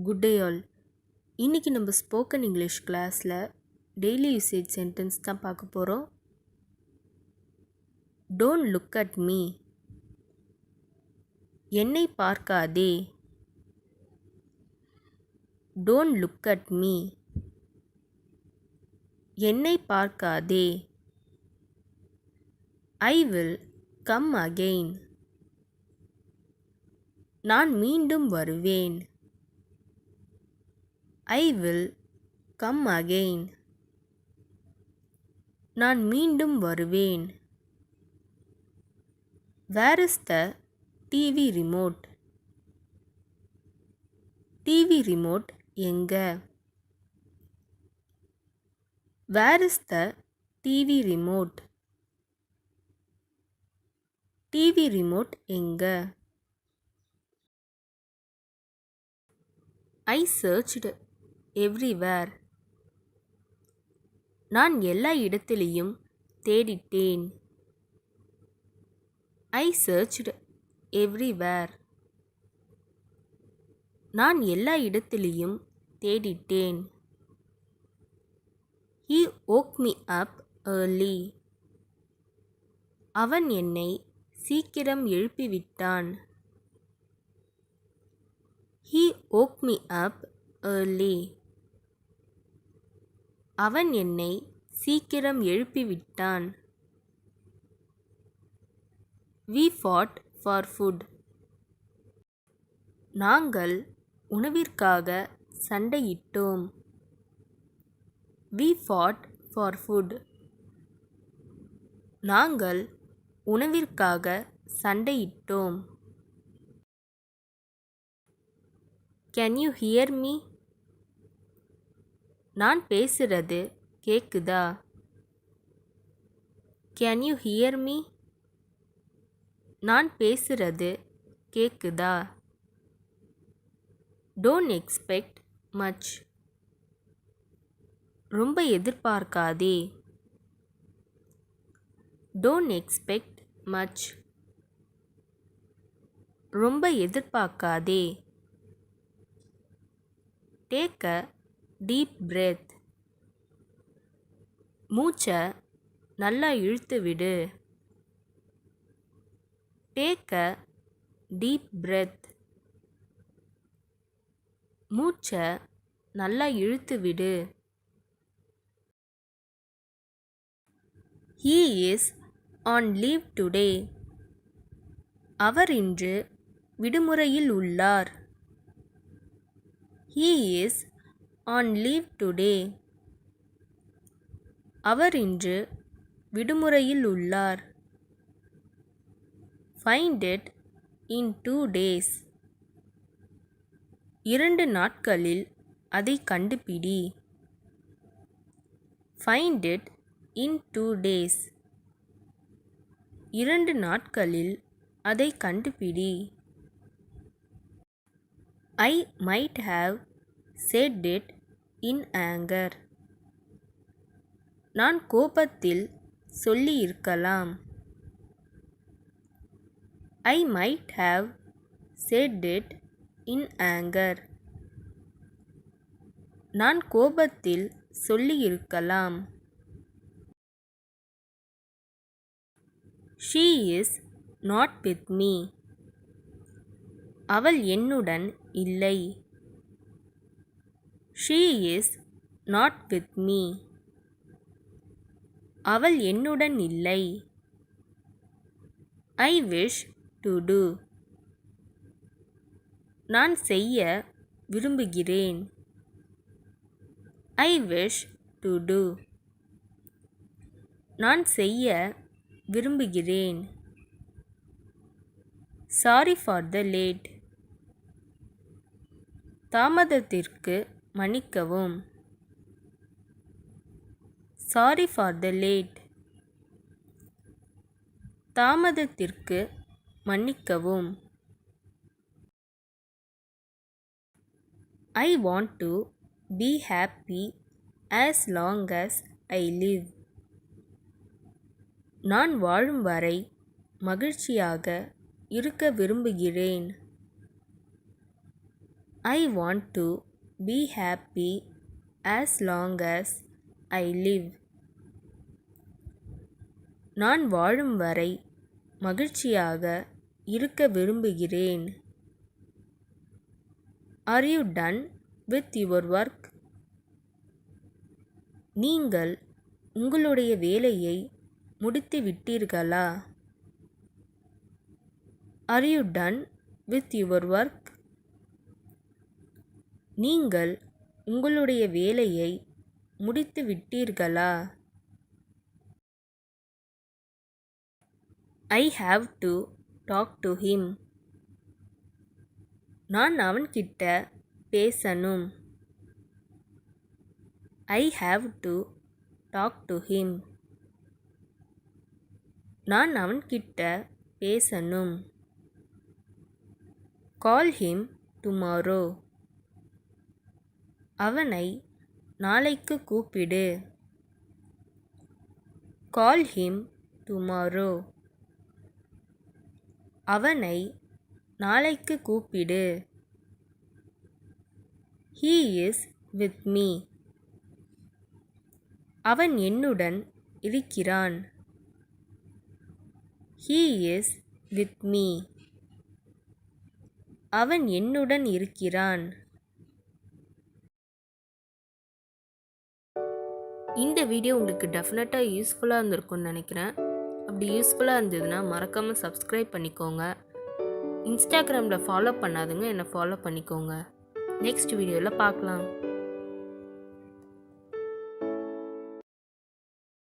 Good day all. இன்றைக்கி நம்ம spoken English கிளாஸில் டெய்லி யூசேஜ் சென்டென்ஸ் தான் பார்க்க போகிறோம். Don't look at me. என்னை பார்க்காதே. Don't look at me. என்னை பார்க்காதே. I will come again. நான் மீண்டும் வருவேன். I will come again. நான் மீண்டும் வருவேன். Where is the TV remote? TV remote எங்க? Where is the TV remote? TV remote எங்க? I searched everywhere. நான் எல்லா இடத்திலையும் தேடிட்டேன். I searched everywhere. நான் எல்லா இடத்திலையும் தேடிட்டேன். He woke me up early. அவன் என்னை சீக்கிரம் எழுப்பிவிட்டான். He woke me up early. அவன் என்னை சீக்கிரம் எழுப்பிவிட்டான். We fought for food. நாங்கள் உணவிற்காக சண்டையிட்டோம். We fought for food. நாங்கள் உணவிற்காக சண்டையிட்டோம். Can you hear me? நான் பேசுறது கேக்குதா? Can you hear me? நான் பேசுறது கேக்குதா? Don't expect much. ரொம்ப எதிர்பார்க்காதே. Don't expect much. ரொம்ப எதிர்பார்க்காதே. Take a deep breath. மூச்சை நல்லா இழுத்து விடு. Take a deep breath. மூச்சை நல்லா இழுத்து விடு. He is on leave today. அவர் இன்று விடுமுறையில் உள்ளார். He is on leave today. அவர் இன்று விடுமுறையில் உள்ளார். Find it in 2 days. 2 நாட்களில் அதை கண்டுபிடி. Find it in 2 days. 2 நாட்களில் அதை கண்டுபிடி. I might have said it in anger. நான் கோபத்தில் சொல்லியிருக்கலாம். I might have said it in anger. நான் கோபத்தில் சொல்லியிருக்கலாம். She is not with me. அவள் என்னுடன் இல்லை. She is not with me. அவள் என்னுடன் இல்லை. I wish to do. நான் செய்ய விரும்புகிறேன். I wish to do. நான் செய்ய விரும்புகிறேன். Sorry for the late. தாமதத்திற்கு மன்னிக்கவும். Sorry for the late. தாமதத்திற்கு மன்னிக்கவும். I want to be happy as long as I live. நான் வாழும் வரை மகிழ்ச்சியாக இருக்க விரும்புகிறேன். I want to be happy as long as I live. நான் வாழும் வரை மகிழ்ச்சியாக இருக்க விரும்புகிறேன். Are you done with your work? நீங்கள் உங்களுடைய வேலையை முடித்து விட்டீர்களா? Are you done with your work? நீங்கள் உங்களுடைய வேலையை முடித்து விட்டீர்களா? I have to talk to him. நான் அவன்கிட்ட பேசணும். I have to talk to him. நான் அவன்கிட்ட பேசணும். Call him tomorrow. அவனை நாளைக்கு கூப்பிடு. Call him tomorrow. அவனை நாளைக்கு கூப்பிடு. He is with me. அவன் என்னுடன் இருக்கிறான். He is with me. அவன் என்னுடன் இருக்கிறான். இந்த வீடியோ உங்களுக்கு டெஃபினட்டாக யூஸ்ஃபுல்லாக இருந்திருக்கும்னு நினைக்கிறேன். அப்படி யூஸ்ஃபுல்லாக இருந்ததுன்னா மறக்காமல் சப்ஸ்கிரைப் பண்ணிக்கோங்க. இன்ஸ்டாகிராமில் ஃபாலோ பண்ணாதுங்க, என்னை ஃபாலோ பண்ணிக்கோங்க. நெக்ஸ்ட் வீடியோவில் பார்க்கலாம்.